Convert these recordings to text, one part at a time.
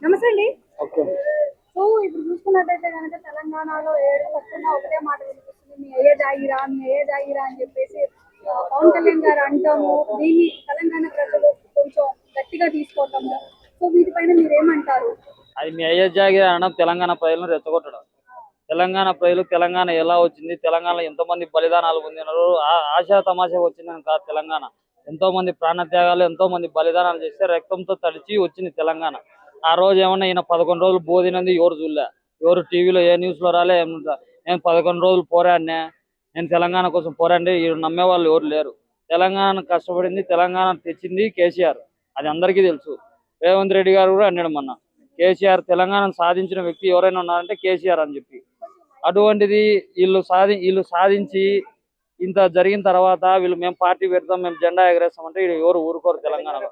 నమస్తే అండి. Okay. So ఇప్పుడు చూసుకున్నట్టయితే కనుక తెలంగాణలో ఏడు పక్కన ఒకటే మాట వినిపిస్తుంది. మీ అయ్యే జాగిరా, మీ అయ్యే జాగిరా అని చెప్పేసి పవన్ కళ్యాణ్ గారు అంటాము. దీన్ని తెలంగాణ ప్రజలు కొంచెం గట్టిగా తీసుకోవటము. సో వీటిపైన మీరేమంటారు? అది మీ అయ్యే జాగిరి అనడం తెలంగాణ ప్రజలను రెచ్చగొట్టడం. తెలంగాణ ప్రజలు తెలంగాణ ఎలా వచ్చింది, తెలంగాణలో ఎంతోమంది బలిదానాలు పొందినారు, ఆశా తమాషా వచ్చిందని కాదు తెలంగాణ. ఎంతో మంది ప్రాణత్యాగాలు, ఎంతో మంది బలిదానాలు చేస్తే రక్తంతో తడిచి వచ్చింది తెలంగాణ. ఆ రోజు ఏమన్నా ఈయన 11 రోజులు బోధినంది ఎవరు చూడలే, ఎవరు టీవీలో ఏ న్యూస్ లో రాలే. నేను 11 రోజులు పోరాడినా, నేను తెలంగాణ కోసం పోరాడి నమ్మే వాళ్ళు ఎవరు లేరు. తెలంగాణ కష్టపడింది, తెలంగాణ తెచ్చింది కేసీఆర్, అది అందరికీ తెలుసు. రేవంత్ రెడ్డి గారు కూడా అన్నాడు మొన్న, కేసీఆర్ తెలంగాణను సాధించిన వ్యక్తి ఎవరైనా ఉన్నారంటే కేసీఆర్ అని చెప్పి. అటువంటిది వీళ్ళు సాధించి ఇంత జరిగిన తర్వాత వీళ్ళు మేము పార్టీ పెడతాం, మేము జెండా ఎగరేస్తామంటే వీళ్ళు ఎవరు ఊరుకోరు తెలంగాణలో.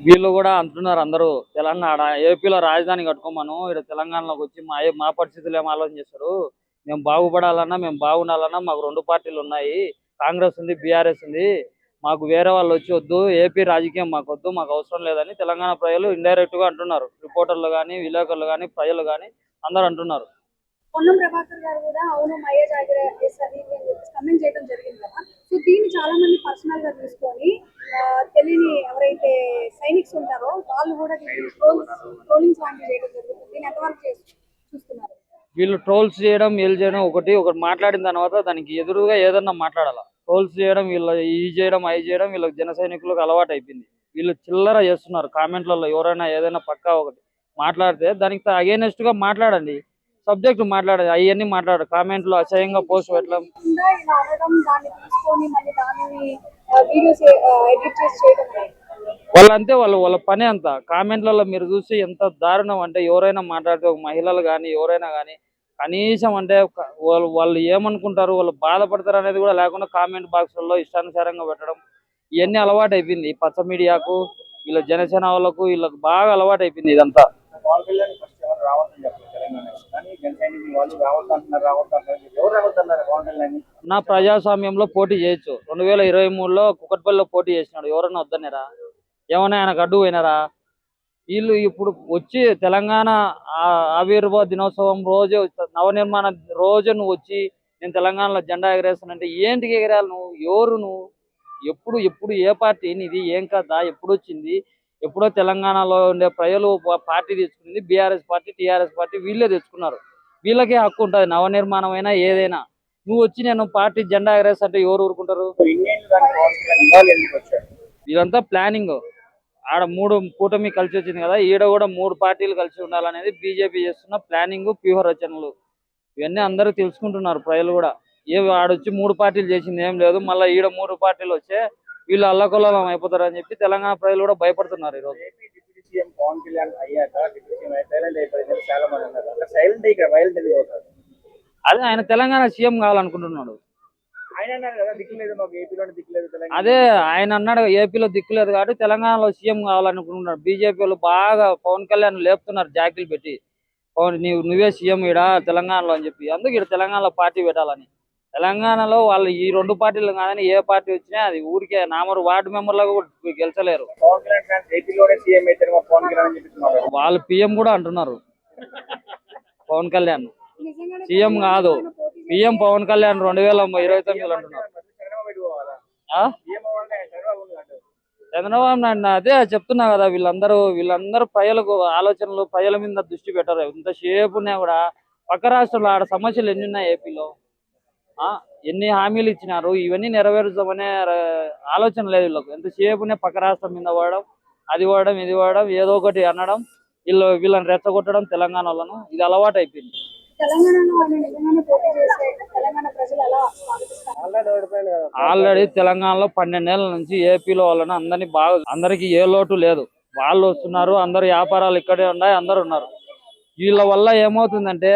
వీళ్ళు కూడా అంటున్నారు అందరూ, తెలంగాణ ఏపీలో రాజధాని కట్టుకోమను, ఇక్కడ తెలంగాణలోకి వచ్చి మా పరిస్థితులు ఏం ఆలోచన చేస్తారు. మేము బాగుపడాలన్నా, మేము బాగుండాలన్నా మాకు 2 పార్టీలు ఉన్నాయి, కాంగ్రెస్ ఉంది, బీఆర్ఎస్ ఉంది. మాకు వేరే వాళ్ళు వచ్చి వద్దు, ఏపీ రాజకీయం మాకు వద్దు, మాకు అవసరం లేదని తెలంగాణ ప్రజలు ఇండైరెక్ట్ గా అంటున్నారు. రిపోర్టర్లు కానీ, విలేకరులు కానీ, ప్రజలు కానీ అందరు అంటున్నారు. పొన్నం ప్రభాకర్ గారు కూడా అవును మయ్య జాగిర చేస్తుంది అని చెప్పి కమెంట్ చేయడం జరిగింది కదా. సో దీన్ని చాలా మంది పర్సనల్ గా తీసుకొని తెలియని ఎవరైతే సైనిక్స్ ఉంటారో వాళ్ళు కూడా ట్రోలింగ్స్ లాంటివి చేయడం జరుగుతుంది. దీన్ని ఎంతవరకు చూస్తున్నారు? వీళ్ళు ట్రోల్స్ చేయడం, వీళ్ళు చేయడం ఒకటి మాట్లాడిన తర్వాత దానికి ఎదురుగా ఏదన్నా మాట్లాడాలా. ట్రోల్స్ చేయడం, వీళ్ళు ఈ చేయడం, అవి చేయడం వీళ్ళకి జన సైనికులకు అలవాటు అయిపోయింది. వీళ్ళు చిల్లర చేస్తున్నారు కామెంట్లలో. ఎవరైనా ఏదైనా పక్కా ఒకటి మాట్లాడితే దానికి అగైనెస్ట్ గా మాట్లాడండి, సబ్జెక్ట్ మాట్లాడాలి, అవన్నీ మాట్లాడు. కామెంట్ లో అసహ్యంగా పోస్ట్ పెట్టడం, వాళ్ళంతే, వాళ్ళ పని అంత. కామెంట్లలో మీరు చూసి ఎంత దారుణం అంటే, ఎవరైనా మాట్లాడితే ఒక మహిళలు కానీ ఎవరైనా కానీ కనీసం అంటే వాళ్ళు ఏమనుకుంటారు, వాళ్ళు బాధపడతారు అనేది కూడా లేకుండా కామెంట్ బాక్స్లలో ఇష్టానుసారంగా పెట్టడం, ఇవన్నీ అలవాటు అయిపోయింది ఈ పచ్చ మీడియాకు, వీళ్ళ జనసేన వాళ్ళకు, వీళ్ళకి బాగా అలవాటు అయిపోయింది ఇదంతా. నా ప్రజాస్వామ్యంలో పోటీ చేయొచ్చు. 2023లో కుకట్పల్లిలో పోటీ చేసినాడు, ఎవరన్నా వద్దనేరా? ఏమన్నా ఆయనకు అడ్డు పోయినారా? వీళ్ళు ఇప్పుడు వచ్చి తెలంగాణ ఆవిర్భావ దినోత్సవం రోజు, నవనిర్మాణ రోజు నువ్వు వచ్చి నేను తెలంగాణలో జెండా ఎగరేస్తానంటే ఏంటికి ఎగరాలి నువ్వు? ఎవరు నువ్వు? ఎప్పుడు ఎప్పుడు ఏ పార్టీ నీది? ఏం కదా? ఎప్పుడు వచ్చింది? ఎప్పుడో తెలంగాణలో ఉండే ప్రజలు పార్టీ తెచ్చుకున్నది బీఆర్ఎస్ పార్టీ, టీఆర్ఎస్ పార్టీ వీళ్ళే తెచ్చుకున్నారు. వీళ్ళకే హక్కు ఉంటుంది నవనిర్మాణం అయినా ఏదైనా. నువ్వు వచ్చి నేను పార్టీ జెండా ఎగరేస్తంటే ఎవరు ఊరుకుంటారు? ఇదంతా ప్లానింగ్. ఆడ 3 కూటమి కలిసి వచ్చింది కదా, ఈడ కూడా 3 పార్టీలు కలిసి ఉండాలనేది బీజేపీ చేస్తున్న ప్లానింగ్, వ్యూహ రచనలు. ఇవన్నీ అందరూ తెలుసుకుంటున్నారు ప్రజలు కూడా. ఆడొచ్చి 3 పార్టీలు చేసింది ఏం లేదు, మళ్ళీ ఈడ 3 పార్టీలు వచ్చే వీళ్ళు అల్లకొల్లం అయిపోతారు అని చెప్పి తెలంగాణ ప్రజలు కూడా భయపడుతున్నారు ఈరోజు. అదే ఆయన తెలంగాణ సీఎం కావాలనుకుంటున్నాడు. అదే ఆయన అన్నాడు ఏపీలో దిక్కులేదు కాబట్టి తెలంగాణలో సీఎం కావాలనుకుంటున్నాడు. బీజేపీ వాళ్ళు బాగా పవన్ కళ్యాణ్ లేపుతున్నారు జాకీలు పెట్టి, నువ్వే సీఎం ఈడ తెలంగాణలో అని చెప్పి. అందుకు ఇక్కడ తెలంగాణలో పార్టీ పెట్టాలని. తెలంగాణలో వాళ్ళు ఈ 2 పార్టీలు కాదని ఏ పార్టీ వచ్చినా అది ఊరికే నామరు వార్డు మెంబర్లకు గెలిచలేరు. వాళ్ళు పిఎం కూడా అంటున్నారు. పవన్ కళ్యాణ్ సీఎం కాదు, పిఎం పవన్ కళ్యాణ్ 2029 అంటున్నారు. చంద్రబాబు నాయుడు అదే చెప్తున్నా కదా, వీళ్ళందరూ ప్రజలకు ఆలోచనలు, ప్రజల మీద దృష్టి పెట్టరు. ఇంతసేపునే కూడా పక్క రాష్ట్రంలో ఆడ సమస్యలు ఎన్ని ఉన్నాయి, ఏపీలో ఎన్ని హామీలు ఇచ్చినారు, ఇవన్నీ నెరవేరుస్తామనే ఆలోచన లేదు వీళ్ళకు. ఎంతసేపునే పక్క రాష్ట్రం మీద పోవడం, అది పోవడం, ఇది పోవడం, ఏదో ఒకటి అనడం, వీళ్ళని రెచ్చగొట్టడం తెలంగాణ వాళ్ళను. ఇది అలవాటు అయిపోయింది. ఆల్రెడీ తెలంగాణలో 12 ఏళ్ల నుంచి ఏపీలో వాళ్ళని అందరికి ఏ లోటు లేదు. వాళ్ళు వస్తున్నారు, అందరు వ్యాపారాలు ఇక్కడే ఉన్నాయి, అందరు ఉన్నారు. వీళ్ళ వల్ల ఏమవుతుందంటే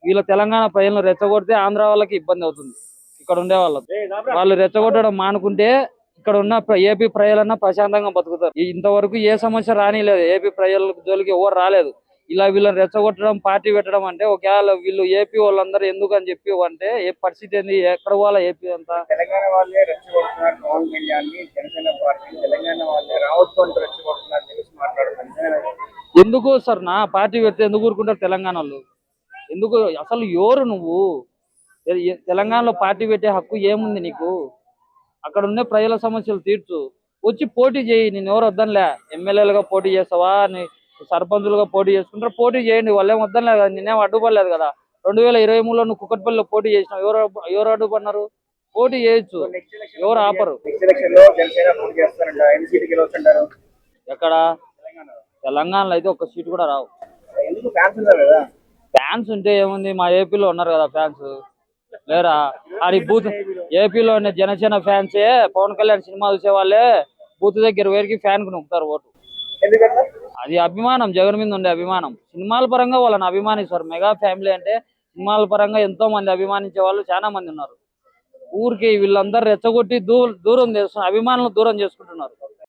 వీళ్ళ తెలంగాణ ప్రజలను రెచ్చగొడితే ఆంధ్ర వాళ్ళకి ఇబ్బంది అవుతుంది. ఇక్కడ ఉండే వాళ్ళు రెచ్చగొట్టడం మానుకుంటే ఇక్కడ ఉన్న ఏపీ ప్రజలన్నా ప్రశాంతంగా బతుకుతారు. ఇంతవరకు ఏ సమస్య రానిలేదు, ఏపీ ప్రజల జోలికి ఎవరు రాలేదు. ఇలా వీళ్ళని రెచ్చగొట్టడం, పార్టీ పెట్టడం అంటే ఒకవేళ వీళ్ళు ఏపీ వాళ్ళందరూ ఎందుకు అని చెప్పి అంటే ఏ పరిస్థితి ఏంది, ఎక్కడ పోవాలా ఏపీ అంతా? విషయాన్ని జనసేన పార్టీ తెలంగాణ వాళ్ళే రావద్దు అని రెచ్చగొడుతున్నారు తెలిసి మాట్లాడుతున్నారు. ఎందుకు సార్ నా పార్టీ పెడితే ఎందుకు ఊరుకుంటారు తెలంగాణ వాళ్ళు? ఎందుకు అసలు ఎవరు నువ్వు? తెలంగాణలో పార్టీ పెట్టే హక్కు ఏముంది నీకు? అక్కడ ఉన్న ప్రజల సమస్యలు తీర్చు, వచ్చి పోటీ చేయి. నేను ఎవరు వద్దనిలే. ఎమ్మెల్యేలుగా పోటీ చేస్తావా, నీ సర్పంచులుగా పోటీ చేసుకుంటారు, పోటీ చేయండి. వాళ్ళేం వద్దనిలేదు కదా, నేనేం అడ్డుపడలేదు కదా. 2023లో నువ్వు కుక్కట్పల్లిలో పోటీ చేసినావు, ఎవరు అడ్డుపడినారు? పోటీ చేయొచ్చు, ఎవరు ఆపరు. నెక్స్ట్ ఎలక్షన్ లో జనసేన పోటీ చేస్తారంట. ఎన్ని సీట్లు గెలవచ్చుంటారు ఎక్కడ? తెలంగాణ? తెలంగాణలో అయితే ఒక్క సీటు కూడా రావు. ఎందుకు ఫ్యాన్స్ ఉన్నారు కదా. ఫ్యాన్స్ ఉంటే ఏముంది, మా ఏపీలో ఉన్నారు కదా ఫ్యాన్స్, లేరా? అది బూత్ ఏపీలో ఉన్న జనసేన ఫ్యాన్సే పవన్ కళ్యాణ్ సినిమా చూసే వాళ్ళే బూత్ దగ్గర వేరికి ఫ్యాన్ కు నొక్కుతారు ఓటు. ఎందుకంటే అది అభిమానం, జగన్ మీద ఉండే అభిమానం. సినిమాల పరంగా వాళ్ళని అభిమానిస్తారు. మెగా ఫ్యామిలీ అంటే సినిమాల పరంగా ఎంతో మంది అభిమానించే వాళ్ళు చాలా మంది ఉన్నారు. ఊరికి వీళ్ళందరూ రెచ్చగొట్టి దూరం చేస్తున్నారు, అభిమానులు దూరం చేసుకుంటున్నారు.